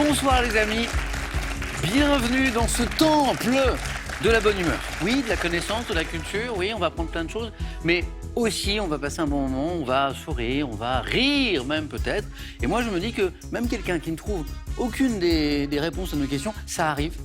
Bonsoir les amis, bienvenue dans ce temple de la bonne humeur. Oui, de la connaissance, de la culture, oui, on va apprendre plein de choses, mais aussi on va passer un bon moment, on va sourire, on va rire même peut-être. Et moi je me dis que même quelqu'un qui ne trouve aucune des réponses à nos questions, ça arrive,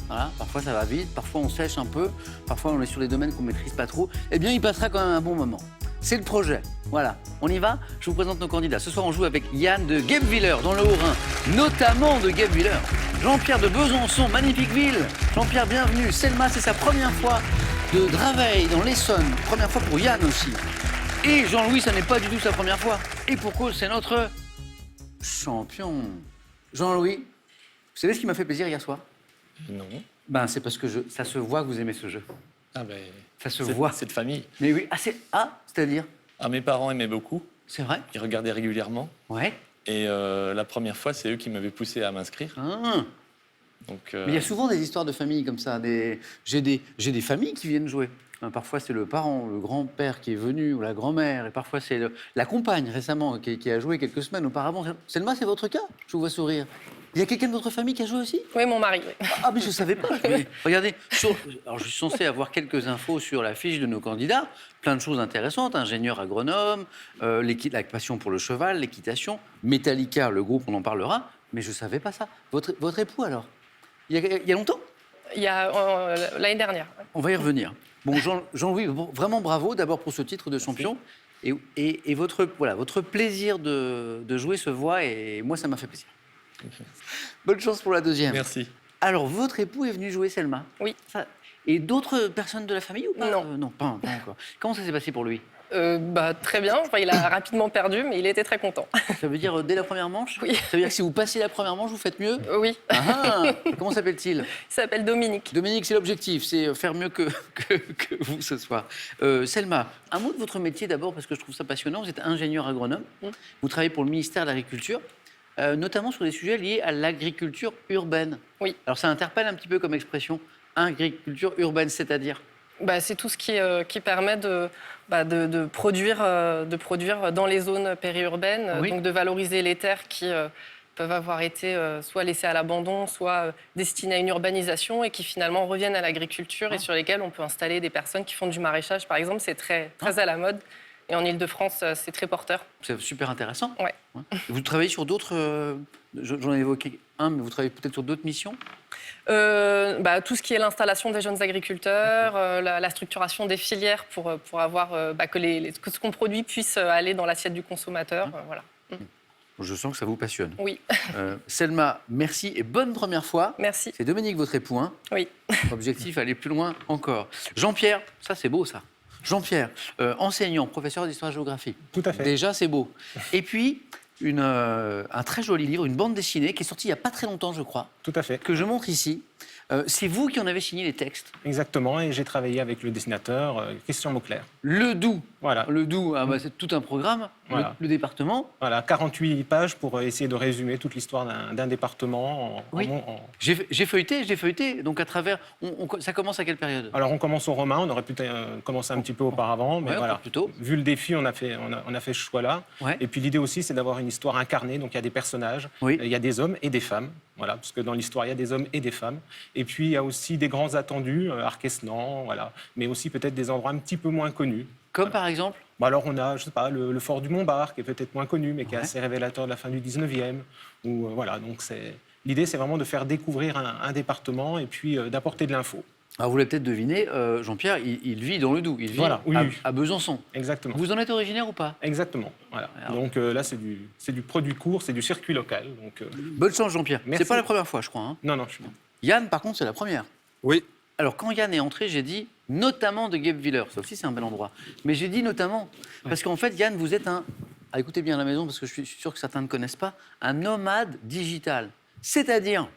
voilà. Parfois ça va vite, parfois on sèche un peu, parfois on est sur des domaines qu'on ne maîtrise pas trop, eh bien il passera quand même un bon moment. C'est le projet. Voilà, on y va. Je vous présente nos candidats. Ce soir, on joue avec Yann de Guebwiller, dans le Haut-Rhin, notamment de Guebwiller. Jean-Pierre de Besançon, magnifique ville. Jean-Pierre, bienvenue. Selma, c'est sa première fois de Draveil, dans l'Essonne. Première fois pour Yann aussi. Et Jean-Louis, ça n'est pas du tout sa première fois. Et pour cause, c'est notre champion. Jean-Louis, vous savez ce qui m'a fait plaisir hier soir? Non. Ben, c'est parce que ça se voit que vous aimez ce jeu. Ah ben, ça se voit. C'est de famille. Mais oui, c'est-à-dire? Ah, mes parents aimaient beaucoup. C'est vrai? Ils regardaient régulièrement. Ouais. Et la première fois, c'est eux qui m'avaient poussé à m'inscrire. Ah. Donc, Mais il y a souvent des histoires de famille comme ça. J'ai des familles qui viennent jouer. Parfois, c'est le parent, le grand-père qui est venu, ou la grand-mère. Et parfois, c'est la compagne, récemment, qui a joué quelques semaines auparavant. Selma, c'est votre cas? Je vous vois sourire. Il y a quelqu'un de votre famille qui a joué aussi? Oui, mon mari. Oui. Ah, mais je ne savais pas. Regardez, alors je suis censé avoir quelques infos sur la fiche de nos candidats. Plein de choses intéressantes. Ingénieur agronome, la passion pour le cheval, l'équitation, Metallica, le groupe, on en parlera. Mais je ne savais pas ça. Votre époux, alors? Il y a longtemps? Il y a l'année dernière. On va y revenir. Bon, Jean-Louis, vraiment bravo d'abord pour ce titre de champion. Et votre plaisir de jouer se voit et moi, ça m'a fait plaisir. Bonne chance pour la deuxième. Merci. Alors, votre époux est venu jouer Selma? Oui. Et d'autres personnes de la famille ou pas? Non. Non, pas encore. Comment ça s'est passé pour lui? Très bien. Enfin, il a rapidement perdu, mais il était très content. Ça veut dire dès la première manche? Oui. Ça veut dire que si vous passez la première manche, vous faites mieux? Oui. Ah, comment s'appelle-t-il? Il s'appelle Dominique. Dominique, c'est l'objectif, c'est faire mieux que vous ce soir. Selma, un mot de votre métier d'abord, parce que je trouve ça passionnant. Vous êtes ingénieur agronome. Vous travaillez pour le ministère de l'Agriculture. Notamment sur des sujets liés à l'agriculture urbaine. Oui. Alors ça interpelle un petit peu comme expression, agriculture urbaine, c'est-à-dire? C'est tout ce qui permet de produire dans les zones périurbaines, Oui. donc de valoriser les terres qui peuvent avoir été soit laissées à l'abandon, soit destinées à une urbanisation et qui finalement reviennent à l'agriculture et sur lesquelles on peut installer des personnes qui font du maraîchage, par exemple. C'est très à la mode. Et en Ile-de-France, c'est très porteur. C'est super intéressant. Ouais. Vous travaillez sur d'autres... J'en ai évoqué un, mais vous travaillez peut-être sur d'autres missions? Tout ce qui est l'installation des jeunes agriculteurs, la structuration des filières pour avoir que ce qu'on produit puisse aller dans l'assiette du consommateur. Voilà. Je sens que ça vous passionne. Oui. Selma, merci et bonne première fois. Merci. C'est Dominique, votre époux. Hein? Oui. Objectif, aller plus loin encore. Jean-Pierre, ça c'est beau ça. Jean-Pierre, enseignant, professeur d'histoire-géographie. Tout à fait. Déjà, c'est beau. Et puis, un très joli livre, une bande dessinée qui est sortie il n'y a pas très longtemps, je crois. Tout à fait. Que je montre ici. C'est vous qui en avez signé les textes. Exactement, et j'ai travaillé avec le dessinateur Christian Mauclerc. Ledoux. Voilà. Ledoux, c'est tout un programme. Voilà. Le département. Voilà, 48 pages pour essayer de résumer toute l'histoire d'un département. J'ai feuilleté, donc à travers... ça commence à quelle période? Alors on commence au romain, on aurait pu commencer un petit peu auparavant, mais Ouais, voilà. plutôt. Vu le défi, on a fait ce choix-là. Ouais. Et puis l'idée aussi, c'est d'avoir une histoire incarnée, donc il y a des personnages, Oui. il y a des hommes et des femmes, voilà, parce que dans l'histoire, il y a des hommes et des femmes. Et puis il y a aussi des grands attendus, Arquesnan, voilà, mais aussi peut-être des endroits un petit peu moins connus. Comme par exemple? Alors on a, je sais pas, le fort du Montbar, qui est peut-être moins connu, mais qui est assez révélateur de la fin du 19e. Voilà, donc l'idée, c'est vraiment de faire découvrir un département et puis d'apporter de l'info. Alors vous l'avez peut-être deviné, Jean-Pierre, il vit dans le Doubs, il vit à Besançon. Exactement. Vous en êtes originaire ou pas? Exactement. Voilà. Alors... Donc là, c'est du produit court, c'est du circuit local. Donc, bonne chance, Jean-Pierre. Merci. C'est pas la première fois, je crois. Hein. Non, je suis... Yann, par contre, c'est la première. Oui. Alors, quand Yann est entré, j'ai dit notamment de Guebwiller. Ça aussi, c'est un bel endroit. Mais j'ai dit notamment, parce qu'en fait, Yann, vous êtes écoutez bien à la maison, parce que je suis sûr que certains ne connaissent pas, un nomade digital. C'est-à-dire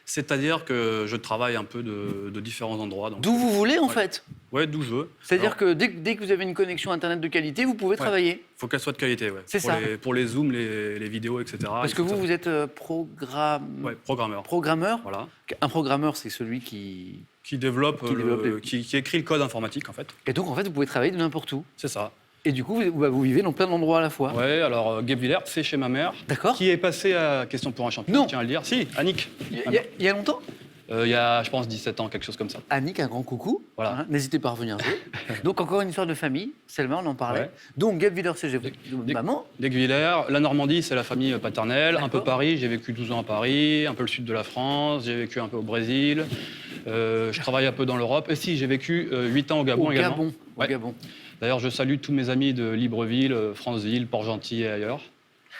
C'est-à-dire que je travaille un peu de différents endroits. d'où vous voulez, en fait. Ouais, d'où je veux. C'est-à-dire que dès que vous avez une connexion Internet de qualité, vous pouvez travailler. Il faut qu'elle soit de qualité, ouais. C'est ça. Pour les zooms, les vidéos, etc. Parce que vous êtes programmeur. Programmeur. Voilà. Un programmeur, c'est celui qui... Qui écrit le code informatique, en fait. Et donc, en fait, vous pouvez travailler de n'importe où. C'est ça. Et du coup, vous vivez dans plein d'endroits à la fois. Ouais, alors Guebwiller, c'est chez ma mère. D'accord. Qui est passée à Question pour un champion, Non. je tiens à le dire. Si, Annick. Il y a longtemps Il y a, je pense, 17 ans, quelque chose comme ça. Annick, un grand coucou. Voilà. Hein, n'hésitez pas à revenir jouer. Donc, encore une histoire de famille. Selma, on en parlait. Ouais. Donc, Guebwiller, c'est maman. Guebwiller, la Normandie, c'est la famille paternelle. Un peu D'accord. Paris, j'ai vécu 12 ans à Paris, un peu le sud de la France, j'ai vécu un peu au Brésil. Je travaille un peu dans l'Europe. Et si, j'ai vécu 8 ans au Gabon Au également. Gabon. Au Ouais. Gabon. D'ailleurs, je salue tous mes amis de Libreville, Franceville, Port-Gentil et ailleurs.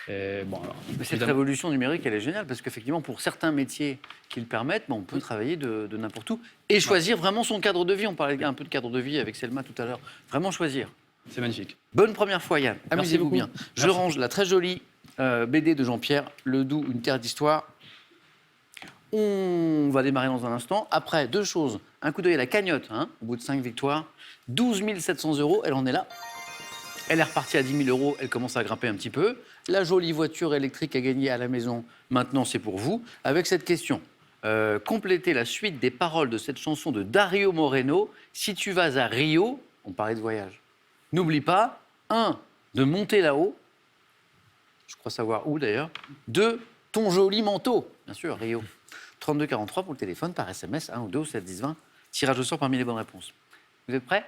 Et bon, alors, Mais cette évidemment- révolution numérique, elle est géniale parce qu'effectivement, pour certains métiers qui le permettent, on peut travailler de n'importe où et choisir vraiment son cadre de vie. On parlait un peu de cadre de vie avec Selma tout à l'heure. Vraiment choisir. C'est magnifique. Bonne première fois, Yann. Amusez-vous beaucoup. bien. Je Merci. range la très jolie BD de Jean-Pierre Ledoux, Une terre d'histoire. On va démarrer dans un instant. Après, deux choses. Un coup d'œil à la cagnotte, au bout de 5 victoires. 12 700 €, elle en est là. Elle est repartie à 10 000 €, elle commence à grimper un petit peu. La jolie voiture électrique à gagner à la maison, maintenant c'est pour vous. Avec cette question, complétez la suite des paroles de cette chanson de Dario Moreno. Si tu vas à Rio, on parlait de voyage. N'oublie pas, 1, de monter là-haut. Je crois savoir où d'ailleurs. 2, ton joli manteau. Bien sûr, Rio. 32 43 pour le téléphone, par SMS, 1 ou 2 ou 7 10 20. Tirage au sort parmi les bonnes réponses. Vous êtes prêts?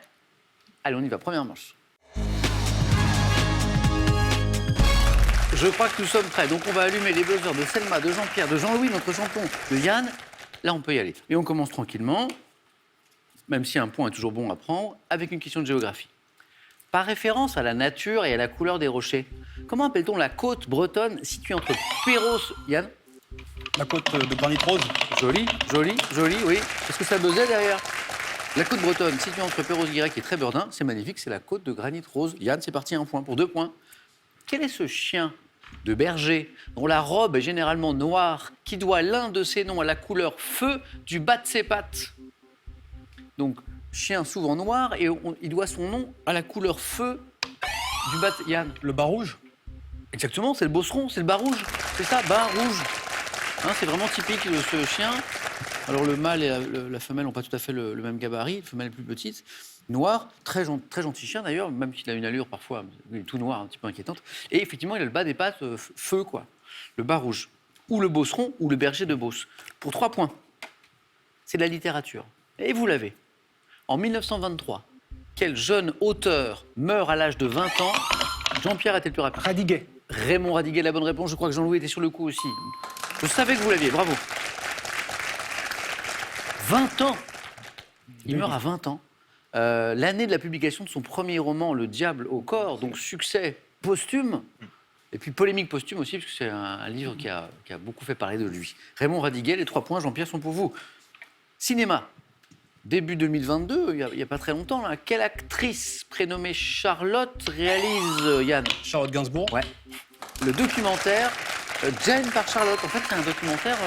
Allez, on y va. Première manche. Je crois que nous sommes prêts. Donc on va allumer les buzzers de Selma, de Jean-Pierre, de Jean-Louis, notre champion, de Yann. Là, on peut y aller. Et on commence tranquillement, même si un point est toujours bon à prendre, avec une question de géographie. Par référence à la nature et à la couleur des rochers, comment appelle-t-on la côte bretonne située entre Perros... Yann? La côte de granit rose. Joli, joli, joli, oui. Est-ce que ça buzzait derrière? La côte bretonne située entre Perros-Guirec et Trébeurdin, c'est magnifique, c'est la côte de granit rose. Yann, c'est parti, 1 point pour 2 points. Quel est ce chien de berger dont la robe est généralement noire, qui doit l'un de ses noms à la couleur feu du bas de ses pattes? Donc, chien souvent noir, et il doit son nom à la couleur feu du bas de... Yann? Le bas rouge. Exactement, c'est le bosseron, c'est le bas rouge. C'est ça, bas rouge. C'est vraiment typique de ce chien. Alors le mâle et la femelle n'ont pas tout à fait le même gabarit. La femelle est plus petite, noire, très gentil chien d'ailleurs, même s'il a une allure parfois, il est tout noir, un petit peu inquiétante. Et effectivement, il a le bas des pattes feu, quoi. Le bas rouge. Ou le bosseron, ou le berger de Beauce. Pour 3 points. C'est de la littérature. Et vous l'avez. En 1923, quel jeune auteur meurt à l'âge de 20 ans? Jean-Pierre était le plus rapide. Radiguet. Raymond Radiguet, la bonne réponse. Je crois que Jean-Louis était sur le coup aussi. Je savais que vous l'aviez, bravo. 20 ans. Il meurt à 20 ans. L'année de la publication de son premier roman, Le Diable au corps, donc succès posthume, et puis polémique posthume aussi, parce que c'est un livre qui a beaucoup fait parler de lui. Raymond Radiguet, les 3 points, Jean-Pierre, sont pour vous. Cinéma. Début 2022, il n'y a pas très longtemps, là, quelle actrice prénommée Charlotte réalise, Yann? Charlotte Gainsbourg. Ouais. Le documentaire Jane par Charlotte. En fait, c'est un documentaire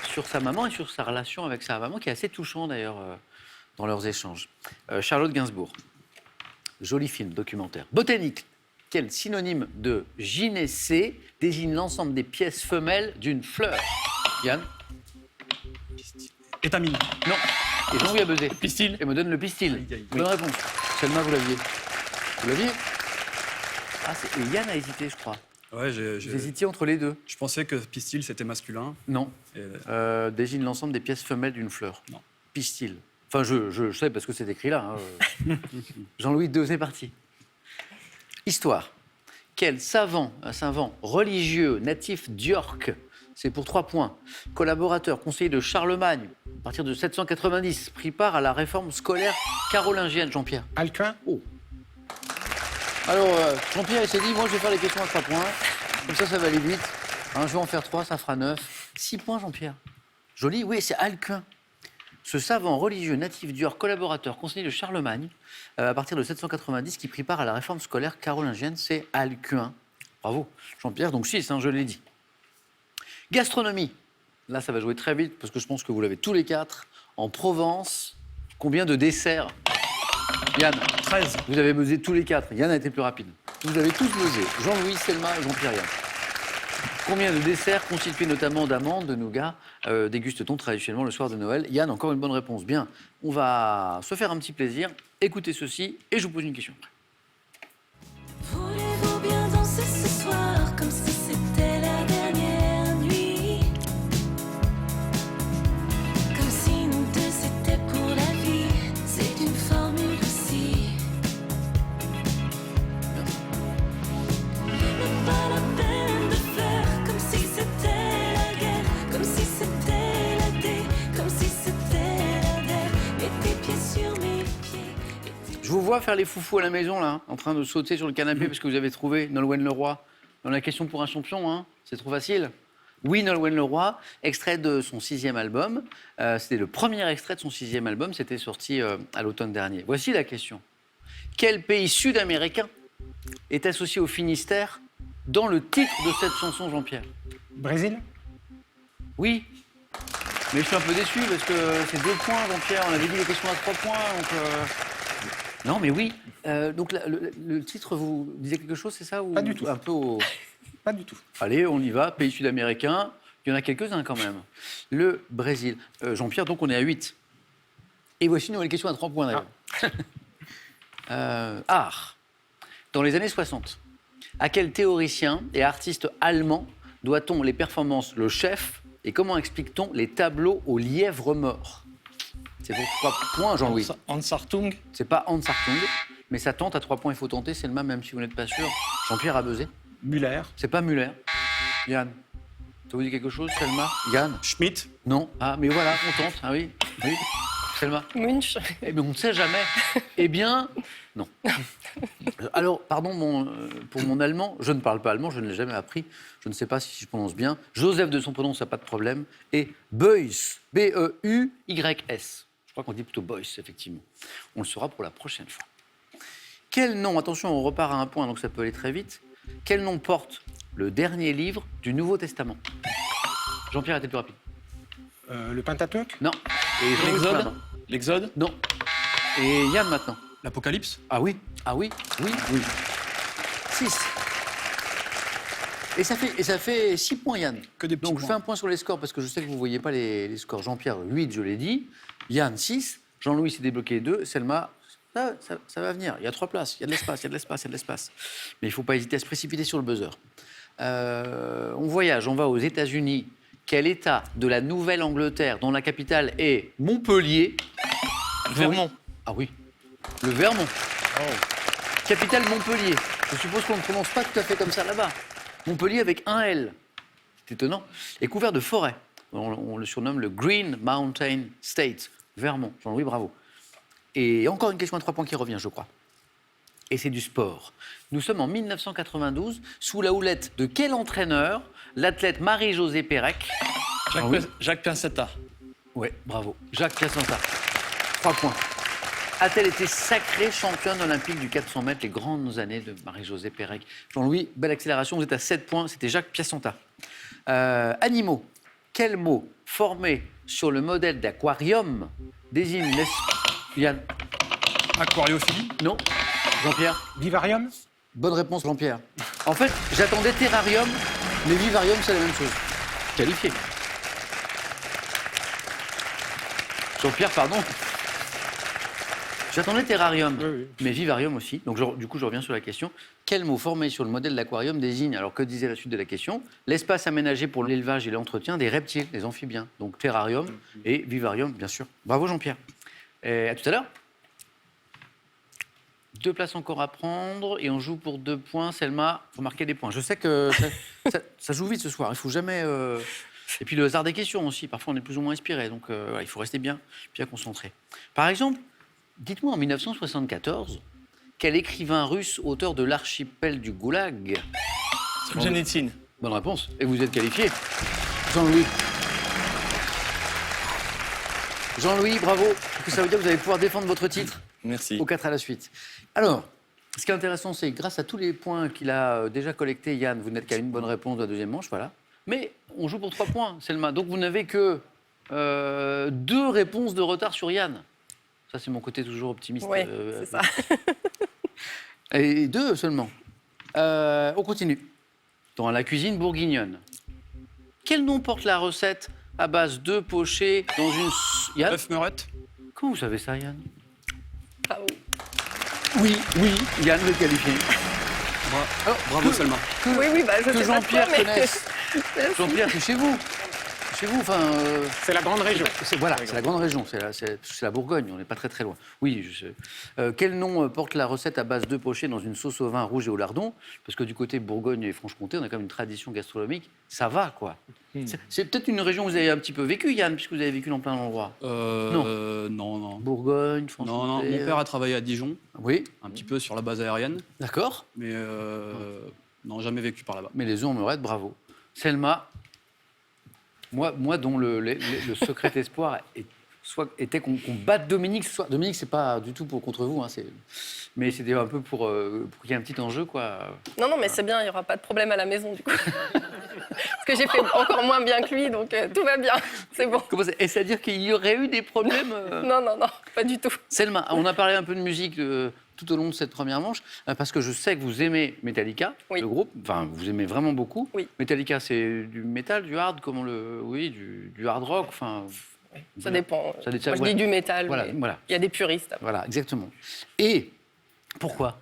sur sa maman et sur sa relation avec sa maman qui est assez touchant d'ailleurs dans leurs échanges. Charlotte Gainsbourg. Joli film, documentaire. Botanique. Quel synonyme de gynécée désigne l'ensemble des pièces femelles d'une fleur? Yann? Étamine. Non. Et Jean-Louis a buzzé. Pistil. Et me donne le pistil. Aïe, aïe. Bonne réponse. Selma, vous l'aviez. Vous l'aviez? Et Yann a hésité, je crois. Ouais, Vous hésitiez entre les deux. je pensais que pistil, c'était masculin. Non. Et- Désigne l'ensemble des pièces femelles d'une fleur. Non. Pistil. Enfin, je sais parce que c'est écrit là. Jean-Louis II, c'est parti. Histoire. Quel un savant religieux natif d'York, c'est pour 3 points, collaborateur, conseiller de Charlemagne, à partir de 790, prit part à la réforme scolaire carolingienne, Jean-Pierre. Alcuin. Alors, Jean-Pierre, il s'est dit, moi, je vais faire les questions à 3 points. Comme ça va aller vite. Je vais en faire 3, ça fera 9. 6 points, Jean-Pierre. Joli, oui, c'est Alcuin. Ce savant religieux natif d'York, collaborateur, conseiller de Charlemagne, à partir de 790, qui prit part à la réforme scolaire carolingienne, c'est Alcuin. Bravo, Jean-Pierre, donc 6, je l'ai dit. Gastronomie. Là, ça va jouer très vite, parce que je pense que vous l'avez tous les 4. En Provence, combien de desserts? Yann? 13. Vous avez buzzé tous les 4. Yann a été plus rapide. Vous avez tous buzzé. Jean-Louis, Selma et Jean-Pierre Yann. Combien de desserts constitués notamment d'amandes, de nougat, déguste-t-on traditionnellement le soir de Noël? Yann, encore une bonne réponse. Bien, on va se faire un petit plaisir. Écoutez ceci et je vous pose une question. quoi faire les foufous à la maison, là, en train de sauter sur le canapé parce que vous avez trouvé Nolwenn Leroy dans la question pour un champion, hein? C'est trop facile. Oui, Nolwenn Leroy, extrait de son 6e album. C'était le premier extrait de son 6e album. C'était sorti à l'automne dernier. Voici la question. Quel pays sud-américain est associé au Finistère dans le titre de cette chanson, Jean-Pierre? Brésil? Oui. Mais je suis un peu déçu parce que c'est 2 points, Jean-Pierre. On avait dit les questions à 3 points. Donc, Non, mais oui. Donc le titre vous disait quelque chose, c'est ça ou Pas du tout. Un peu au... Pas du tout. Allez, on y va. Pays sud-américain. Il y en a quelques-uns quand même. Le Brésil. Jean-Pierre, donc on est à 8. Et voici une nouvelle question à 3 points d'ailleurs. Art. Dans les années 60, à quel théoricien et artiste allemand doit-on les performances Le Chef et comment explique-t-on les tableaux au lièvre mort? C'est pour 3 points, Jean-Louis. Hans Hartung. C'est pas Hans Hartung, mais ça tente à 3 points, il faut tenter, c'est le même si vous n'êtes pas sûr. Jean-Pierre a buzzé. Muller? C'est pas Muller. Yann, ça vous dit quelque chose, Selma? Yann? Schmitt. Non. Ah, mais voilà, on tente. Ah oui, oui. Selma? Munch. Eh bien, on ne sait jamais. Eh bien, non. Alors, pardon pour mon allemand, je ne parle pas allemand, je ne l'ai jamais appris. Je ne sais pas si je prononce bien. Joseph de son prénom, ça n'a pas de problème. Et Beuys, B-E-U-Y-S. Je crois qu'on dit plutôt Beuys, effectivement. On le saura pour la prochaine fois. Quel nom, attention, on repart à un point, donc ça peut aller très vite. Quel nom porte le dernier livre du Nouveau Testament? Jean-Pierre était plus rapide. Le Pentateuque? Non. Et Jean-Louis L'Exode. maintenant. L'Exode. Non. Et Yann maintenant. L'Apocalypse. Ah oui, ah oui, oui, oui. 6. Et ça fait 6 points, Yann. Que des petits Donc je points. fais un point sur les scores parce que je sais que vous ne voyez pas les scores. Jean-Pierre, 8, je l'ai dit. Yann, 6. Jean-Louis s'est débloqué 2. Selma, ça va venir. Il y a 3 places. Il y a de l'espace, il y a de l'espace, il y a de l'espace. Mais il ne faut pas hésiter à se précipiter sur le buzzer. On voyage, on va aux États-Unis. Quel État de la Nouvelle-Angleterre, dont la capitale est Montpellier? Vermont. Ah oui, le Vermont. Capitale Montpellier. Je suppose qu'on ne prononce pas tout à fait comme ça là-bas. Montpellier avec un L. C'est étonnant. Et couvert de forêts. On le surnomme le Green Mountain State. Vermont. Jean-Louis, bravo. Et encore une question à 3 points qui revient, je crois. Et c'est du sport. Nous sommes en 1992, sous la houlette de quel entraîneur l'athlète Marie-Josée Pérec? Jacques Piancetta. Oui, bravo. Jacques Piacenza. 3 points. A-t-elle été sacrée championne olympique du 400 mètres, les grandes années de Marie-Josée Pérec? Jean-Louis, belle accélération, vous êtes à 7 points, c'était Jacques Piacenza. Animaux. Quel mot formé sur le modèle d'aquarium désigne Yann? Aquariophilie. Non. Jean-Pierre? Vivarium? Bonne réponse, Jean-Pierre. En fait, j'attendais terrarium, mais vivarium, c'est la même chose. Qualifié. Jean-Pierre, pardon. J'attendais terrarium, mais vivarium aussi. Donc, du coup, je reviens sur la question. Quel mot formé sur le modèle d'aquarium désigne, alors que disait la suite de la question, l'espace aménagé pour l'élevage et l'entretien des reptiles, des amphibiens. Donc, terrarium et vivarium, bien sûr. Bravo, Jean-Pierre. Et à tout à l'heure. 2 places encore à prendre et on joue pour 2 points. Selma, il faut marquer des points. Je sais que ça joue vite ce soir. Il faut jamais... Et puis le hasard des questions aussi. Parfois, on est plus ou moins inspiré. Donc, voilà, il faut rester bien concentré. Par exemple, dites-moi, en 1974, quel écrivain russe, auteur de l'Archipel du Goulag? Solzhenitsyn. Bonne réponse. Et vous êtes qualifié. Jean-Louis. Jean-Louis, bravo. Parce que ça veut dire que vous allez pouvoir défendre votre titre. Merci. Aux 4 à la suite. Alors, ce qui est intéressant, c'est que grâce à tous les points qu'il a déjà collectés, Yann, vous n'êtes qu'à une bonne réponse de la deuxième manche, voilà. Mais on joue pour 3 points, Selma. Donc vous n'avez que 2 réponses de retard sur Yann. Ça, c'est mon côté toujours optimiste. Oui, c'est ça. Et 2 seulement. On continue. Dans la cuisine bourguignonne. Quel nom porte la recette à base d'œufs pochés dans une... Yann? Œuf meurette. Comment vous savez ça, Yann? Bravo. Oui, Yann le qualifié. Bravo Selma. Oui, bah, je Que sais pas Jean-Pierre quoi, mais- connaisse. Jean-Pierre, c'est chez vous. chez vous. Enfin, C'est la grande région. voilà, c'est la grande région, c'est la Bourgogne, on n'est pas très très loin. Oui, je sais. Quel nom porte la recette à base d'œufs pochés dans une sauce au vin rouge et au lardon? Parce que du côté Bourgogne et Franche-Comté, on a quand même une tradition gastronomique. Ça va, quoi. C'est peut-être une région où vous avez un petit peu vécu, Yann, puisque vous avez vécu dans plein d'endroits. Non. Bourgogne, Franche-Comté. Non, mon père a travaillé à Dijon, Oui, un petit peu sur la base aérienne, d'accord. mais non, jamais vécu par là-bas. Mais les œufs en meurette, bravo. Selma, moi dont le secret espoir était qu'on batte Dominique ce soir. Dominique, c'est pas du tout contre vous, hein, mais c'était un peu pour qu'il y ait un petit enjeu, quoi. Non, mais c'est bien, il n'y aura pas de problème à la maison, du coup. Parce que j'ai fait encore moins bien que lui, donc tout va bien, c'est bon. Est-ce à dire qu'il y aurait eu des problèmes Non, pas du tout. Selma, on a parlé un peu de musique tout au long de cette première manche, parce que je sais que vous aimez Metallica, Oui. le groupe. Enfin, vous aimez vraiment beaucoup. Oui. Metallica, c'est du métal, du hard, oui, du hard rock. Enfin, Ça dépend. Ça Moi, je ouais. dis du métal, Voilà, mais voilà. il y a des puristes. Voilà, exactement. Et pourquoi?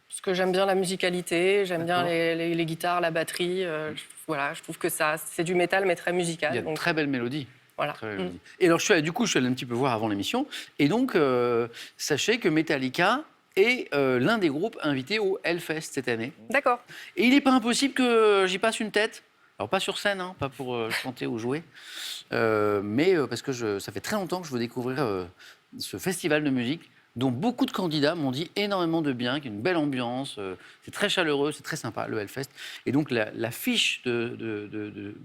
Parce que j'aime bien la musicalité, j'aime bien D'accord. les guitares, la batterie. Je trouve que c'est du métal, mais très musical. Il y a de donc, très belles mélodies. voilà. Très belles mélodies. Et alors, je suis allé un petit peu voir avant l'émission. Et donc, sachez que Metallica est l'un des groupes invités au Hellfest cette année. D'accord. Et il n'est pas impossible que j'y passe une tête. Alors, pas sur scène, hein, pas pour chanter ou jouer, mais parce que ça fait très longtemps que je veux découvrir ce festival de musique dont beaucoup de candidats m'ont dit énormément de bien, qu'il y a une belle ambiance, c'est très chaleureux, c'est très sympa, le Hellfest. Et donc, la fiche de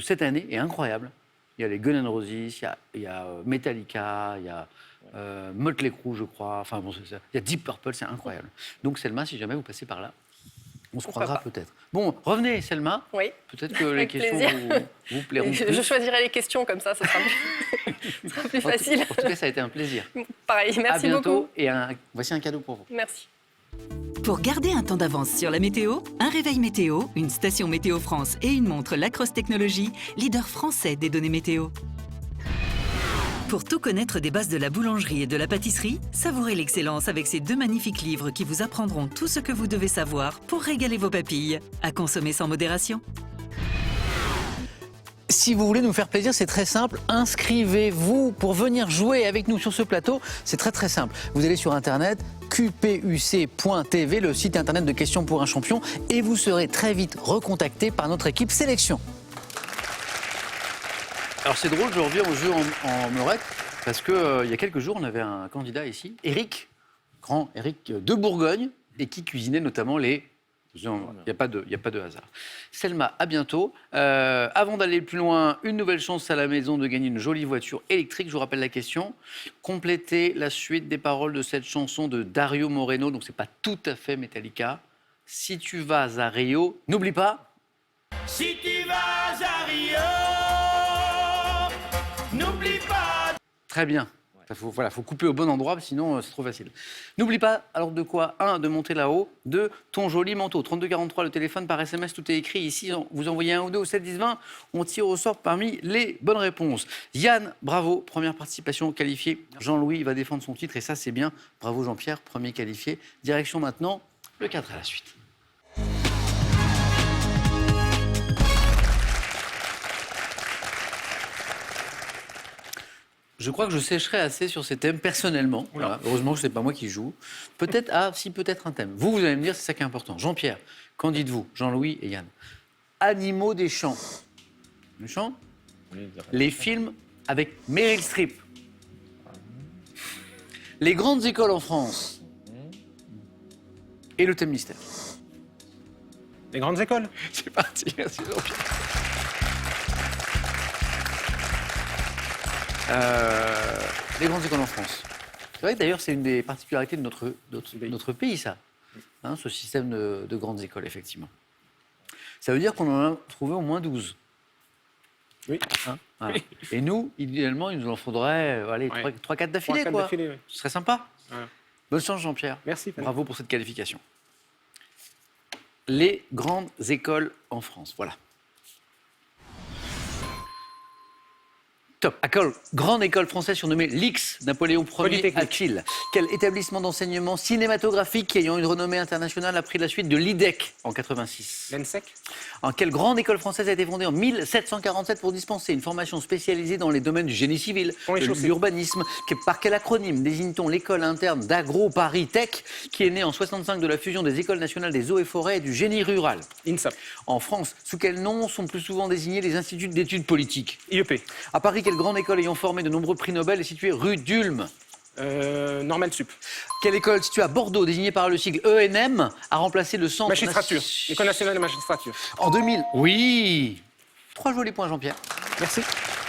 cette année est incroyable. Il y a les Guns N' Roses, il y a Metallica, il y a Motley Crue, je crois. Enfin, bon, il y a Deep Purple, c'est incroyable. Donc, Selma, si jamais vous passez par là, on se Pourquoi croisera pas. peut-être. Bon, revenez, Selma. Oui. Peut-être que les Avec questions plaisir. vous plairont Je plus. choisirai les questions comme ça sera plus facile. En tout cas, ça a été un plaisir. Pareil, merci à bientôt. beaucoup. Et voici un cadeau pour vous. Merci. Pour garder un temps d'avance sur la météo, un réveil météo, une station Météo France et une montre Lacrosse Technologies, leader français des données météo. Pour tout connaître des bases de la boulangerie et de la pâtisserie, savourez l'excellence avec ces 2 magnifiques livres qui vous apprendront tout ce que vous devez savoir pour régaler vos papilles. À consommer sans modération. Si vous voulez nous faire plaisir, c'est très simple. Inscrivez-vous pour venir jouer avec nous sur ce plateau. C'est très très simple. Vous allez sur Internet, qpuc.tv, le site Internet de Questions pour un champion, et vous serez très vite recontacté par notre équipe sélection. Alors c'est drôle, je reviens au jeu en meurette, parce qu'il y a quelques jours, on avait un candidat ici, Eric, grand Eric de Bourgogne, et qui cuisinait notamment les... Il n'y a pas de hasard. Selma, à bientôt. Avant d'aller plus loin, une nouvelle chance à la maison de gagner une jolie voiture électrique. Je vous rappelle la question. Complétez la suite des paroles de cette chanson de Dario Moreno, donc c'est pas tout à fait Metallica. Si tu vas à Rio, n'oublie pas... Si tu vas à Rio, n'oublie pas. Très bien. Faut couper au bon endroit, sinon c'est trop facile. N'oublie pas, alors de quoi? 1, de monter là-haut. 2, ton joli manteau. 3243, le téléphone, par SMS, tout est écrit. Ici, vous envoyez 1 ou 2 au 7 10 20. On tire au sort parmi les bonnes réponses. Yann, bravo, première participation qualifiée. Jean-Louis va défendre son titre et ça, c'est bien. Bravo Jean-Pierre, premier qualifié. Direction maintenant, le cadre à la suite. Je crois que je sécherai assez sur ces thèmes personnellement. Voilà. Heureusement que ce n'est pas moi qui joue. Peut-être un thème. Vous allez me dire, c'est ça qui est important. Jean-Pierre, qu'en dites-vous? Jean-Louis et Yann. Animaux des champs. Les champs? Les films avec Meryl Streep. Les grandes écoles en France. Et le thème mystère. Les grandes écoles. C'est parti, merci Jean-Pierre. Les grandes écoles en France. C'est vrai que d'ailleurs, c'est une des particularités de notre pays, ça. Hein, ce système de grandes écoles, effectivement. Ça veut dire qu'on en a trouvé au moins 12. Oui. Hein, voilà. Oui. Et nous, idéalement, il nous en faudrait 3-4 d'affilée, quoi. Oui. Ce serait sympa. Voilà. Bonne chance, Jean-Pierre. Merci. Bravo pour cette qualification. Les grandes écoles en France, voilà. Top. Grande école française surnommée l'X, Napoléon Ier Polytechnique. a-t-il? Quel établissement d'enseignement cinématographique ayant une renommée internationale a pris la suite de l'IDEC en 86? L'ENSEC. Quelle grande école française a été fondée en 1747 pour dispenser une formation spécialisée dans les domaines du génie civil, Pont et de chaussées. l'urbanisme? Par quel acronyme désigne-t-on l'école interne d'Agro Paris Tech, qui est née en 65 de la fusion des écoles nationales des eaux et forêts et du génie rural? INSAP. En France, sous quel nom sont plus souvent désignés les instituts d'études politiques? IEP. À Paris, quelle grande école ayant formé de nombreux prix Nobel est située rue d'Ulm? Normal Sup. Quelle école située à Bordeaux, désignée par le sigle ENM, a remplacé le centre Magistrature. École nationale de magistrature. En 2000. Oui. 3 jolis points, Jean-Pierre. Merci.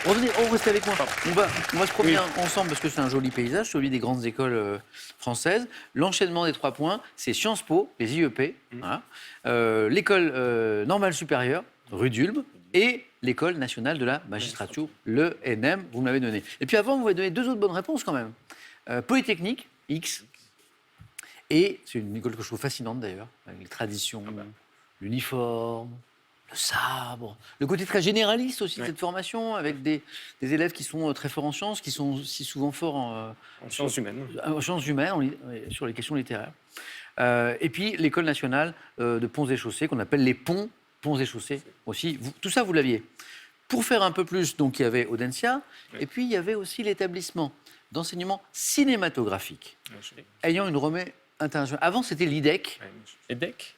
Revenez, restez avec moi. On va se promener ensemble parce que c'est un joli paysage, celui des grandes écoles françaises. L'enchaînement des 3 points, c'est Sciences Po, les IEP, voilà. L'école normale supérieure, rue d'Ulm, et l'école nationale de la magistrature, le NM, vous me l'avez donné. Et puis avant, vous m'avez donné 2 autres bonnes réponses quand même. Polytechnique, X, et c'est une école que je trouve fascinante d'ailleurs, avec les traditions, l'uniforme, le sabre, le côté très généraliste aussi de cette formation, avec des élèves qui sont très forts en sciences, qui sont si souvent forts en Sciences humaines. sciences humaines, sur les questions littéraires. Et puis l'école nationale de ponts et chaussées, qu'on appelle les ponts et chaussées aussi. Tout ça, vous l'aviez. Pour faire un peu plus, donc il y avait Audencia, et puis il y avait aussi l'établissement d'enseignement cinématographique, ayant une renommée internationale. Avant, c'était l'IDEC. EDEC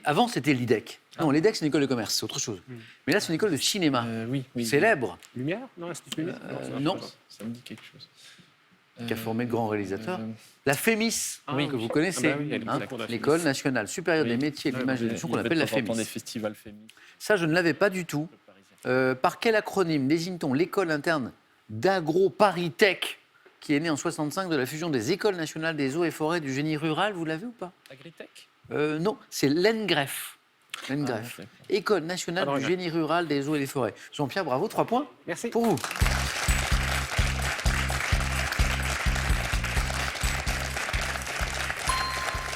Avant, c'était l'IDEC. Non, l'IDEC, c'est une école de commerce, c'est autre chose. Mais là, c'est une école de cinéma, Oui. célèbre, Lumière. Non, Institut Lumière. non, Ça me dit quelque chose. qui a formé de grands réalisateurs. La FEMIS, que vous connaissez, Ah bah oui, elle est hein, la cour de la l'école nationale supérieure des métiers de l'image et de l'édition qu'on appelle la des FEMIS. festivals FEMIS. Ça, je ne l'avais pas du tout. Par quel acronyme désigne-t-on l'école interne d'Agro Paris Tech, qui est née en 65 de la fusion des écoles nationales des eaux et forêts du génie rural? Vous l'avez ou pas? Agritech Non, c'est l'ENGREF. L'ENGREF. d'accord. École nationale Alors, du génie rural des eaux et des forêts. Jean-Pierre, bravo, 3 points Merci. pour vous.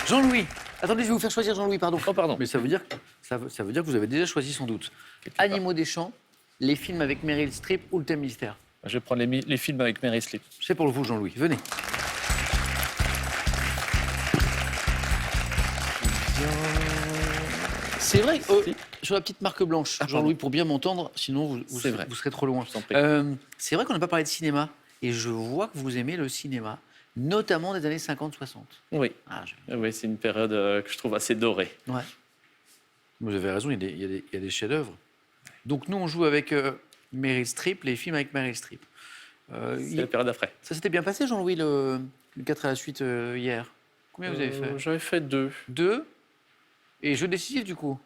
Jean-Louis. Attendez, je vais vous faire choisir Jean-Louis, pardon. Oh, pardon. Mais ça veut dire que vous avez déjà choisi sans doute. Animaux des champs, les films avec Meryl Streep ou le thème mystère. Je vais prendre les films avec Meryl Streep. C'est pour vous, Jean-Louis. Venez. C'est vrai, sur la petite marque blanche, Jean-Louis, pour bien m'entendre, sinon C'est vrai. vous serez trop loin. Je t'en prie. C'est vrai qu'on n'a pas parlé de cinéma, et je vois que vous aimez le cinéma, notamment des années 50-60. Oui. Ah, Oui, c'est une période que je trouve assez dorée. ouais. Vous avez raison, il y a des chefs-d'œuvre. Donc nous, on joue avec Meryl Streep, les films avec Meryl Streep. C'est la période après. Ça s'était bien passé, Jean-Louis, le 4 à la suite hier? Combien vous avez fait? J'avais fait 2. 2. Et jeu décisif, du coup?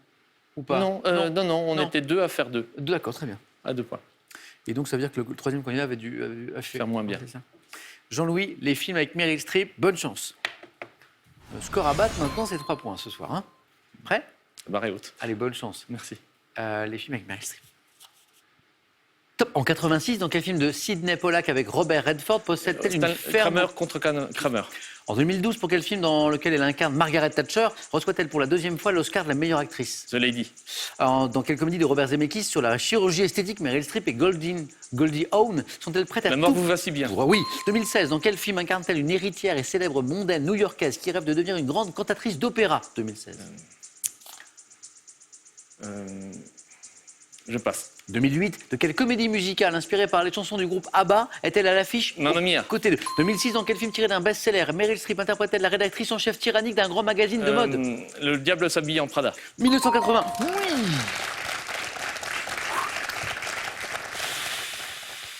Ou pas? Non, on Non. était 2 à faire 2. D'accord, très bien. À 2 points. Et donc, ça veut dire que le troisième candidat avait dû Faire moins bien. C'est ça. Jean-Louis, les films avec Meryl Streep, bonne chance. Le score à battre, maintenant, c'est 3 points ce soir. Hein? Prêt? Barre haute. Allez, bonne chance. Merci. Les films avec Meryl Streep. Top. En 86, dans quel film de Sidney Pollack avec Robert Redford possède-t-elle une ferme... Kramer contre Kramer. En 2012, pour quel film dans lequel elle incarne Margaret Thatcher reçoit-elle pour la 2e fois l'Oscar de la meilleure actrice? The Lady. Dans quelle comédie de Robert Zemeckis sur la chirurgie esthétique, Meryl Streep et Goldie Hawn sont-elles prêtes à La mort tout... vous va si bien. Oui. 2016, dans quel film incarne-t-elle une héritière et célèbre mondaine new-yorkaise qui rêve de devenir une grande cantatrice d'opéra? 2016. Je passe. 2008, de quelle comédie musicale inspirée par les chansons du groupe ABBA est-elle à l'affiche? Mamma Mia. Côté 2. 2006, dans quel film tiré d'un best-seller, Meryl Streep interprète-t-elle la rédactrice en chef tyrannique d'un grand magazine de mode? Le diable s'habille en Prada. 1980. Oui.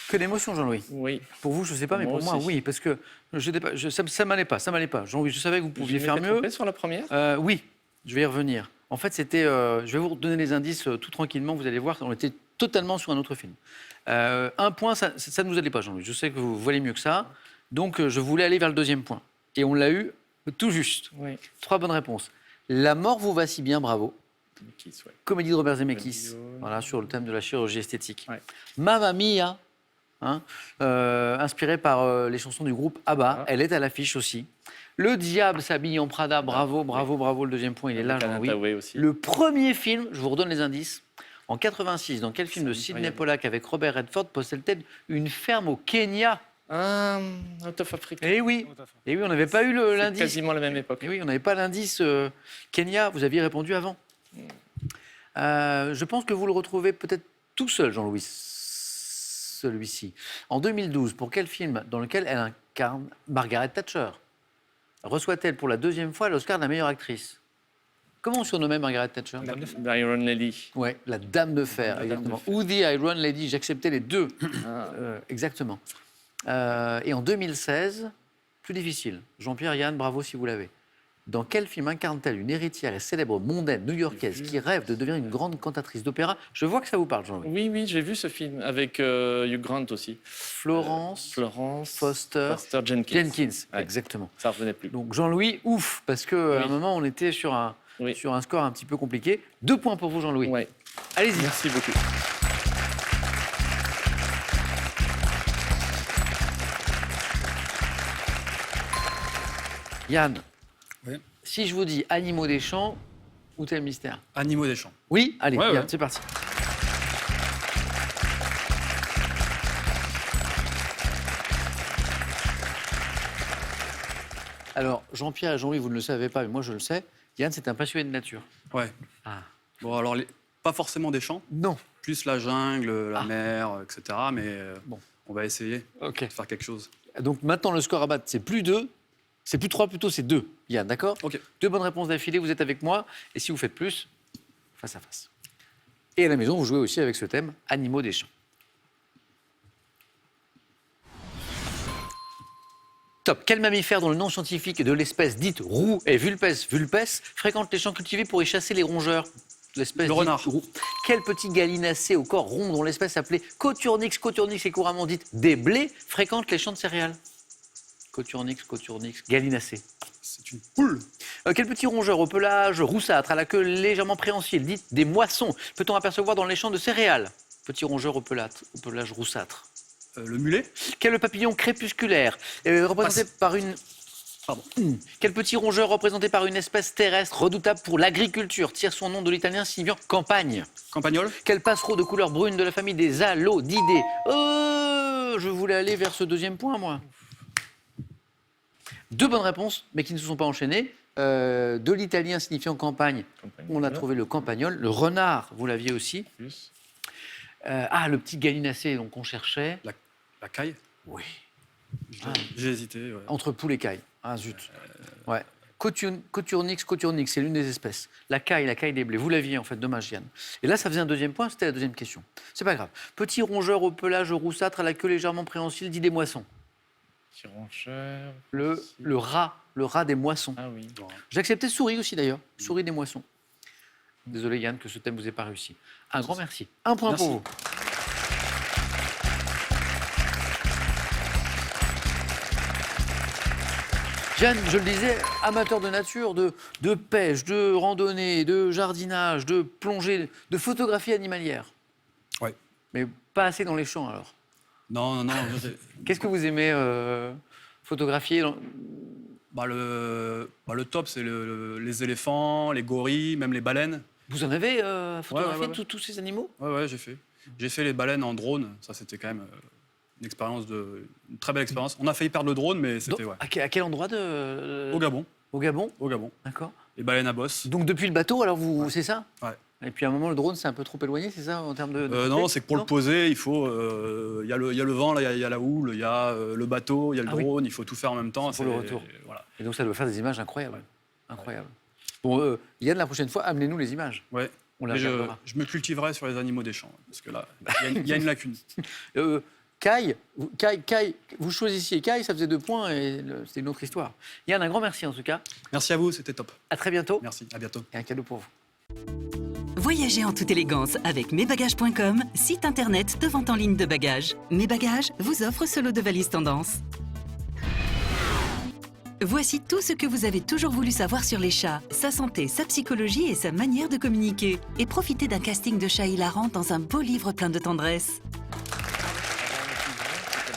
Que d'émotion, Jean-Louis. Oui. Pour vous, je ne sais pas, mais Moi pour moi, aussi. oui, parce que ça m'allait pas. Jean-Louis, je savais que vous pouviez faire mieux. Trompé sur la première. Oui, je vais y revenir. En fait, c'était. Je vais vous donner les indices tout tranquillement. Vous allez voir, on était totalement sur un autre film. 1 point, ça ne vous allait pas, Jean-Louis. Je sais que vous voulez mieux que ça. Donc, je voulais aller vers le 2e point. Et on l'a eu tout juste. Oui. 3 bonnes réponses. La mort vous va si bien, bravo. Ouais. Comédie de Robert Zemeckis. Comédie, Voilà, sur le thème de la chirurgie esthétique. Ouais. Mamma Mia. Inspirée par les chansons du groupe ABBA. Elle est à l'affiche aussi. Le diable s'habille en Prada. Bravo, le 2e point, il est là, Jean-Louis. Hathaway aussi. Le premier film, je vous redonne les indices, En 86, dans quel film de C'est Sidney incroyable. Pollack avec Robert Redford possède-t-elle une ferme au Kenya? Out of Africa. Eh oui, on n'avait pas eu C'est l'indice. quasiment la même époque. Eh oui, on n'avait pas l'indice Kenya. Vous aviez répondu avant. Je pense que vous le retrouvez peut-être tout seul, Jean-Louis, celui-ci. En 2012, pour quel film dans lequel elle incarne Margaret Thatcher reçoit-elle pour la deuxième fois l'Oscar de la meilleure actrice? Comment on surnommait Margaret Thatcher? Iron Lady. Ouais, la Dame de Fer, La Dame exactement. de Fer. Ou The Iron Lady, j'acceptais les deux. Ah. Exactement. Et en 2016, plus difficile. Jean-Pierre, Yann, bravo si vous l'avez. Dans quel film incarne-t-elle une héritière et célèbre mondaine new-yorkaise qui rêve de devenir une grande cantatrice d'opéra? Je vois que ça vous parle, Jean-Louis. Oui, j'ai vu ce film avec Hugh Grant aussi. Florence Foster Jenkins. Ouais. exactement. Ça revenait plus. Donc Jean-Louis, ouf, parce qu'à un Oui. moment, on était sur un score un petit peu compliqué. 2 points pour vous, Jean-Louis. Ouais. Allez-y. Merci beaucoup. Yann, Oui. si je vous dis Animaux des champs, où est le mystère? Animaux des champs. Oui, allez, Ouais, Yann, ouais. c'est parti. Alors, Jean-Pierre et Jean-Louis, vous ne le savez pas, mais moi je le sais. Yann, c'est un passionné de nature. Ouais. Ah. Bon, alors, pas forcément des champs, Non. plus la jungle, la Ah. mer, etc. Mais Bon. on va essayer Ok. de faire quelque chose. Donc maintenant, le score à battre, c'est plus 2. C'est plus 3, plutôt, c'est 2. Yann, d'accord? Ok. 2 bonnes réponses d'affilée, vous êtes avec moi. Et si vous faites plus, face à face. Et à la maison, vous jouez aussi avec ce thème, Animaux des champs. Top. Quel mammifère dont le nom scientifique de l'espèce dite roux est Vulpes vulpes fréquente les champs cultivés pour y chasser les rongeurs? L'espèce Le dite renard. roux. Quel petit gallinacé au corps rond dont l'espèce appelée Coturnix est couramment dite des blés fréquente les champs de céréales? Coturnix, gallinacé. C'est une poule. Quel petit rongeur au pelage roussâtre, à la queue légèrement préhensile, dite des moissons, peut-on apercevoir dans les champs de céréales? Petit rongeur au pelage roussâtre. Le mulet. Quel papillon crépusculaire, représenté par une... Pardon. Quel petit rongeur représenté par une espèce terrestre redoutable pour l'agriculture tire son nom de l'italien signifiant campagne? Campagnol. Quel passereau de couleur brune de la famille des alodidés? Je voulais aller vers ce deuxième point, moi. 2 bonnes réponses, mais qui ne se sont pas enchaînées. De l'italien signifiant campagne, on a trouvé le campagnol. Le renard, vous l'aviez aussi. Plus. Le petit gallinacé, donc on cherchait. La caille. Oui. J'ai hésité. Ouais. Entre poule et caille. Ah zut. Ouais. Coturnix, c'est l'une des espèces. La caille des blés. Vous l'aviez en fait, dommage Yann. Et là, ça faisait un deuxième point, c'était la deuxième question. C'est pas grave. Petit rongeur au pelage roussâtre, à la queue légèrement préhensile, dit des moissons. Petit rongeur. Le rat des moissons. Ah oui. J'acceptais souris aussi d'ailleurs, souris des moissons. Désolé Yann que ce thème vous ait pas réussi. Un grand merci. 1 point Merci. pour vous. Jeanne, je le disais, amateur de nature, de pêche, de randonnée, de jardinage, de plongée, de photographie animalière. Ouais. Mais pas assez dans les champs alors. Non. Qu'est-ce que vous aimez photographier le top, c'est les éléphants, les gorilles, même les baleines. Vous en avez photographié ouais. tous ces animaux? Ouais, j'ai fait. J'ai fait les baleines en drone. Ça, c'était quand même une très belle expérience. On a failli perdre le drone, mais c'était Donc, ouais. à quel endroit Au Gabon. Au Gabon, Au Gabon. d'accord. Les baleines à bosse. Donc depuis le bateau, alors c'est ça? Ouais. Et puis à un moment, le drone, c'est un peu trop éloigné, c'est ça, en termes de... Non, c'est que pour Non le poser, il faut. Il y a le vent, là, il y a la houle, il y a le bateau, il y a le Ah oui. drone. Il faut tout faire en même temps. C'est pour le retour. Voilà. Et donc ça doit faire des images incroyables. Incroyables. Bon, Yann, la prochaine fois, amenez-nous les images. Ouais. On les Mais regardera. je me cultiverai sur les animaux des champs, parce que là, il y a une lacune. Caille, vous choisissiez Caille, ça faisait 2 points et c'était une autre histoire. Yann, un grand merci en tout cas. Merci à vous, c'était top. À très bientôt. Merci, à bientôt. Et un cadeau pour vous. Voyagez en toute élégance avec mesbagages.com, site internet de vente en ligne de bagages. Mes Bagages vous offre ce lot de valises tendance. Voici tout ce que vous avez toujours voulu savoir sur les chats, sa santé, sa psychologie et sa manière de communiquer. Et profitez d'un casting de chats hilarants dans un beau livre plein de tendresse.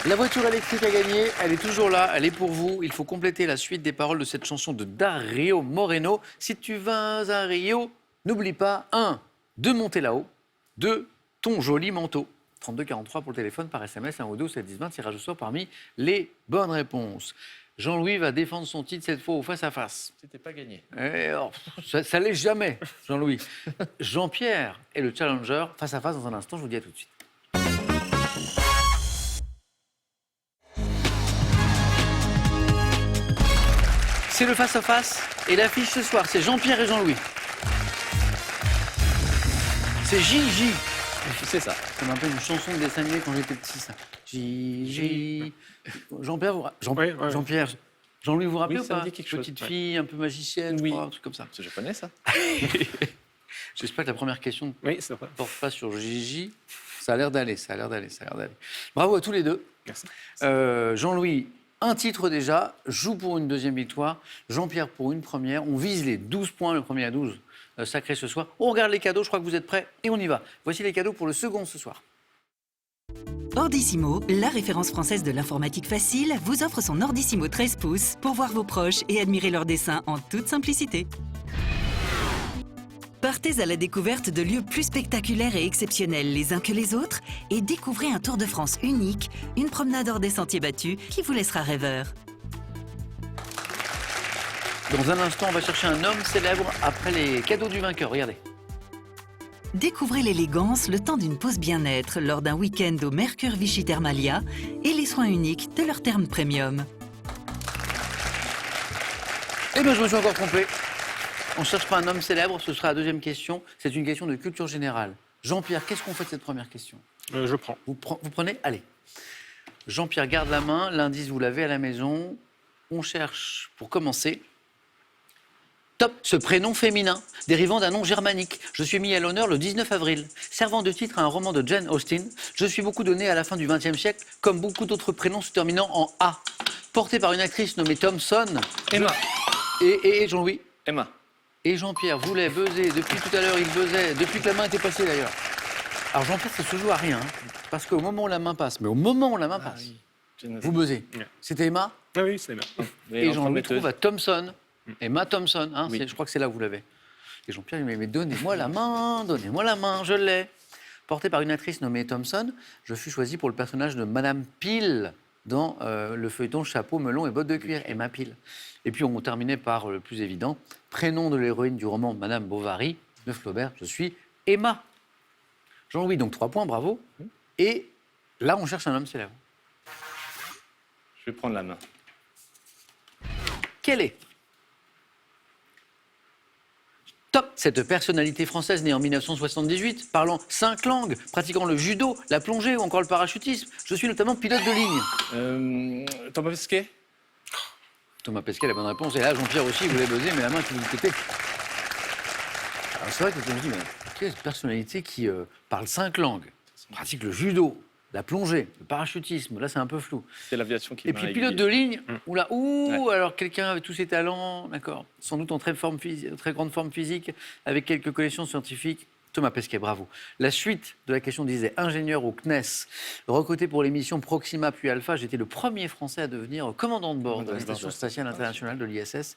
La voiture électrique a gagné, elle est toujours là, elle est pour vous. Il faut compléter la suite des paroles de cette chanson de Dario Moreno. Si tu vas à Rio, n'oublie pas 1. de monter là-haut, de ton joli manteau. 3243 pour le téléphone, par SMS, 1 ou 2, 7 10 20, tirage au sort parmi les bonnes réponses. Jean-Louis va défendre son titre cette fois au face-à-face. C'était pas gagné. Ça l'est jamais, Jean-Louis. Jean-Pierre est le challenger. Face-à-face dans un instant, je vous dis à tout de suite. C'est le face-à-face et l'affiche ce soir, c'est Jean-Pierre et Jean-Louis. C'est Gigi. C'est ça. Ça me rappelle une chanson de dessin animé quand j'étais petit, ça. Gigi. Jean-Pierre, Jean-Pierre. Jean-Louis, vous vous rappelez Oui, ou ça me pas? dit quelque chose, Petite ouais. fille, un peu magicienne, je Oui. crois, un truc comme ça. Je connais ça. J'espère que la première question ne Oui, c'est vrai. porte pas sur Gigi. Ça a l'air d'aller. Bravo à tous les deux. Merci. Jean-Louis, un titre déjà, joue pour une deuxième victoire. Jean-Pierre pour une première. On vise les 12 points, le premier à 12, sacré ce soir. On regarde les cadeaux, je crois que vous êtes prêts et on y va. Voici les cadeaux pour le second ce soir. Ordissimo, la référence française de l'informatique facile, vous offre son Ordissimo 13 pouces pour voir vos proches et admirer leurs dessins en toute simplicité. Partez à la découverte de lieux plus spectaculaires et exceptionnels les uns que les autres et découvrez un Tour de France unique, une promenade hors des sentiers battus qui vous laissera rêveur. Dans un instant, on va chercher un homme célèbre après les cadeaux du vainqueur. Regardez. Découvrez l'élégance le temps d'une pause bien-être lors d'un week-end au Mercure Vichy Thermalia et les soins uniques de leur therme premium. Eh bien, je me suis encore trompé. On ne cherche pas un homme célèbre, ce sera la deuxième question. C'est une question de culture générale. Jean-Pierre, qu'est-ce qu'on fait de cette première question? Je prends. Vous prenez? Allez. Jean-Pierre garde la main, l'indice vous l'avez à la maison. On cherche, pour commencer, top, ce prénom féminin, dérivant d'un nom germanique. Je suis mis à l'honneur le 19 avril. Servant de titre à un roman de Jane Austen, je suis beaucoup donné à la fin du XXe siècle, comme beaucoup d'autres prénoms se terminant en A. Porté par une actrice nommée Thompson. Emma. Et Jean-Louis. Emma. Et Jean-Pierre voulait buzzer. Depuis tout à l'heure, il buzzait. Depuis que la main était passée, d'ailleurs. Alors, Jean-Pierre, ça se joue à rien. Hein, parce qu'au moment où la main passe, mais au moment où la main passe, vous buzzez. Ouais. C'était Emma. Ah oui, c'est bien. Et Jean-Louis trouve à Thompson. Emma Thompson. Hein, Oui. je crois que c'est là où vous l'avez. Et Jean-Pierre, il me dit, mais donnez-moi la main, je l'ai. Porté par une actrice nommée Thompson, je fus choisi pour le personnage de Madame Peel dans le feuilleton Chapeau, melon et bottes de cuir, Emma Peel. Et puis on terminait par le plus évident, prénom de l'héroïne du roman Madame Bovary, de Flaubert, je suis Emma. Jean-Louis, donc 3 points, bravo. Et là, on cherche un homme célèbre. Je vais prendre la main. Quel est top cette personnalité française née en 1978, parlant 5 langues, pratiquant le judo, la plongée ou encore le parachutisme. Je suis notamment pilote de ligne. Thomas Pesquet. Thomas Pesquet, la bonne réponse. Et là, Jean-Pierre aussi, il voulait buzzer, mais la main qui vous était. Alors c'est vrai que je me dis, mais quelle personnalité qui parle 5 langues, pratique le judo, la plongée, le parachutisme, là c'est un peu flou. C'est l'aviation qui Et m'a puis aiguillé. pilote de ligne, Ouais. alors quelqu'un avec tous ses talents, d'accord, sans doute en très grande forme physique, avec quelques collections scientifiques. Thomas Pesquet, bravo. La suite de la question disait ingénieur au CNES, recruté pour l'émission Proxima puis Alpha. J'étais le premier Français à devenir commandant de bord de la Station spatiale internationale de l'ISS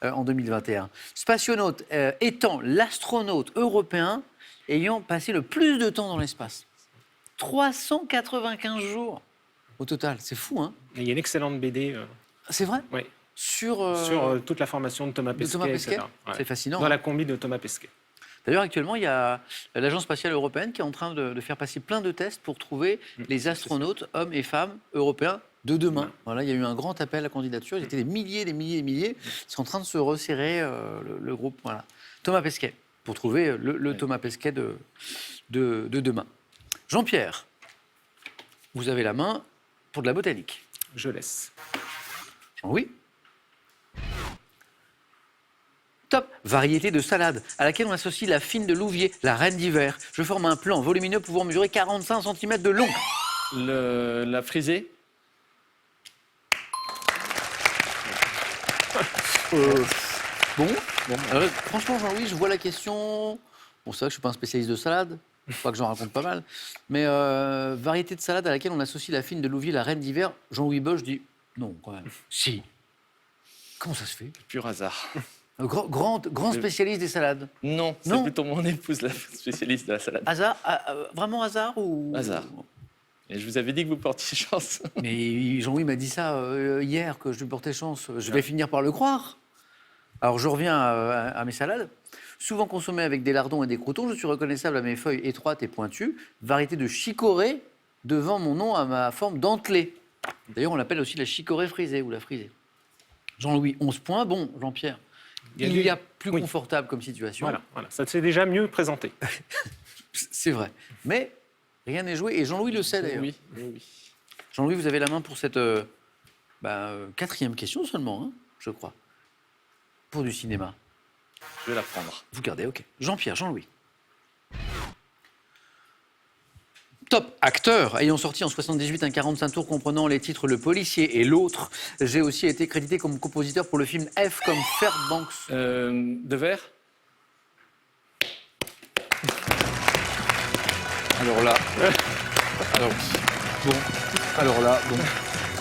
en 2021. Spationaute étant l'astronaute européen ayant passé le plus de temps dans l'espace. 395 jours au total, c'est fou, hein? Il y a une excellente BD C'est vrai? oui, Sur sur toute la formation de Thomas Pesquet. Thomas Pesquet, etc. Ouais. c'est fascinant. Dans hein. la combi de Thomas Pesquet. D'ailleurs, actuellement, il y a l'Agence spatiale européenne qui est en train de faire passer plein de tests pour trouver les astronautes, hommes et femmes européens de demain. Voilà, il y a eu un grand appel à candidature. Ils étaient des milliers, des milliers, des milliers. Ils sont en train de se resserrer le groupe. Voilà. Thomas Pesquet, pour trouver le Thomas Pesquet de demain. Jean-Pierre, vous avez la main pour de la botanique. Je laisse. Jean-Louis. Top, variété de salade à laquelle on associe la fine de Louviers, la reine d'hiver. Je forme un plant volumineux pouvant mesurer 45 cm de long. La frisée. Bon. Alors, franchement, Jean-Louis, je vois la question. Bon, c'est vrai que je ne suis pas un spécialiste de salade. Pas que j'en raconte pas mal. Mais variété de salade à laquelle on associe la fine de Louviers, la reine d'hiver. Jean-Louis Bosch dit non, quand même. Si. Comment ça se fait? Pur hasard. Grand spécialiste des salades. Non, c'est Non. plutôt mon épouse, la spécialiste de la salade. Hasard vraiment hasard ou Hasard. Et je vous avais dit que vous portiez chance. Mais Jean-Louis m'a dit ça hier, que je lui portais chance. Je vais finir par le croire. Alors je reviens à mes salades. Souvent consommées avec des lardons et des croutons, je suis reconnaissable à mes feuilles étroites et pointues. Variété de chicorée devant mon nom à ma forme dentelée. D'ailleurs, on l'appelle aussi la chicorée frisée ou la frisée. Jean-Louis, 11 points. Bon, Jean-Pierre, il y a plus Oui. confortable comme situation. Voilà, ça s'est déjà mieux présenté. C'est vrai. Mais rien n'est joué. Et Jean-Louis le sait d'ailleurs. Oui, oui, oui. Jean-Louis, vous avez la main pour cette quatrième question seulement, hein, je crois. Pour du cinéma. Je vais la prendre. Vous gardez, ok. Jean-Pierre, Jean-Louis. Top acteur, ayant sorti en 78 un 45 tours comprenant les titres Le Policier et L'Autre. J'ai aussi été crédité comme compositeur pour le film F comme Fairbanks. De verre. Alors là,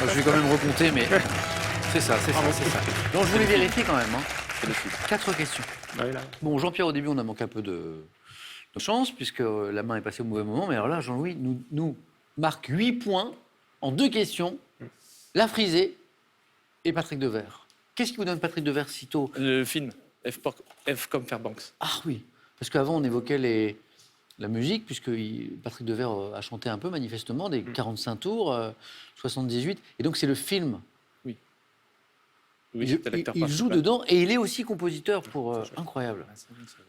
je vais quand même recompter, mais c'est ça. Donc je voulais vérifier quand même. Hein. C'est le film. 4 questions. Voilà. Bon, Jean-Pierre, au début, on a manqué un peu de chance, puisque la main est passée au mauvais moment. Mais alors là, Jean-Louis nous marque 8 points en 2 questions. La frisée et Patrick Devers. Qu'est-ce qui vous donne Patrick Devers si tôt? Le film F comme Fairbanks. Ah oui, parce qu'avant, on évoquait la musique, puisque Patrick Devers a chanté un peu, manifestement, des 45 tours, 78. Et donc, c'est le film. Oui, c'était l'acteur Il joue principal. dedans et il est aussi compositeur pour... incroyable.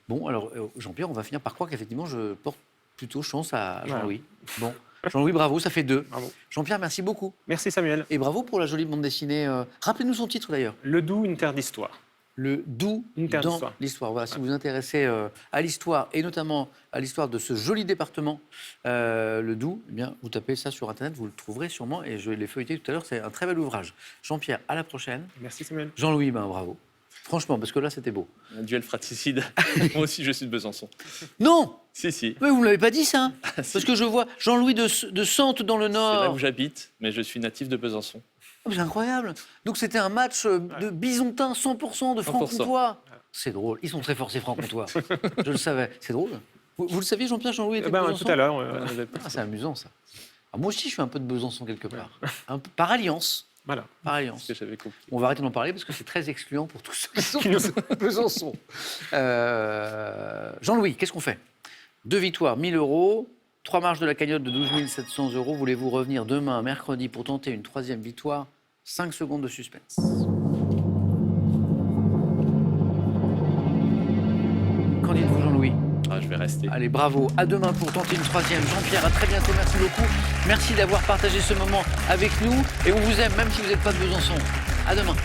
Bon, alors, Jean-Pierre, on va finir par croire qu'effectivement, je porte plutôt chance à Jean-Louis. Bon, Jean-Louis, bravo, ça fait 2. Bravo. Jean-Pierre, merci beaucoup. Merci Samuel. Et bravo pour la jolie bande dessinée. Rappelez-nous son titre, d'ailleurs. Le doux, une terre d'histoire. Le doux Une terre dans d'histoire. l'histoire. Voilà, si vous vous intéressez à l'histoire, et notamment à l'histoire de ce joli département, le Doubs, eh bien, vous tapez ça sur Internet, vous le trouverez sûrement, et je l'ai feuilleté tout à l'heure, c'est un très bel ouvrage. Jean-Pierre, à la prochaine. Merci Samuel. Jean-Louis, bravo. Franchement, parce que là, c'était beau. Un duel fratricide. Moi aussi, je suis de Besançon. Non, Si. mais vous ne l'avez pas dit, ça. Si. Parce que je vois Jean-Louis de Sante dans le C'est là Nord. où j'habite, mais je suis natif de Besançon. Oh, c'est incroyable. Donc, c'était un match de Bisontin, 100% de franc-comtois. C'est drôle. Ils sont très forts, ces francs-comtois. Je le savais. C'est drôle. Vous le saviez, Jean-Pierre, Jean-Louis était de Besançon? Tout à l'heure. Ah, c'est amusant, ça. Alors, moi aussi, je suis un peu de Besançon, quelque part. Un peu, par alliance. Voilà. Par alliance. C'est ce que j'avais compris. On va arrêter d'en parler parce que c'est très excluant pour tous ceux qui sont de Besançon. Jean-Louis, qu'est-ce qu'on fait? 2 victoires, 1 000 euros. 3 marges de la cagnotte de 12 700 euros. Voulez-vous revenir demain, mercredi, pour tenter une 3e victoire? 5 secondes de suspense. Qu'en dites-vous, Jean-Louis? Ah, je vais rester. Allez, bravo. À demain pour tenter une 3e. Jean-Pierre, à très bientôt. Merci beaucoup. Merci d'avoir partagé ce moment avec nous. Et on vous aime, même si vous n'êtes pas de Besançon. À demain.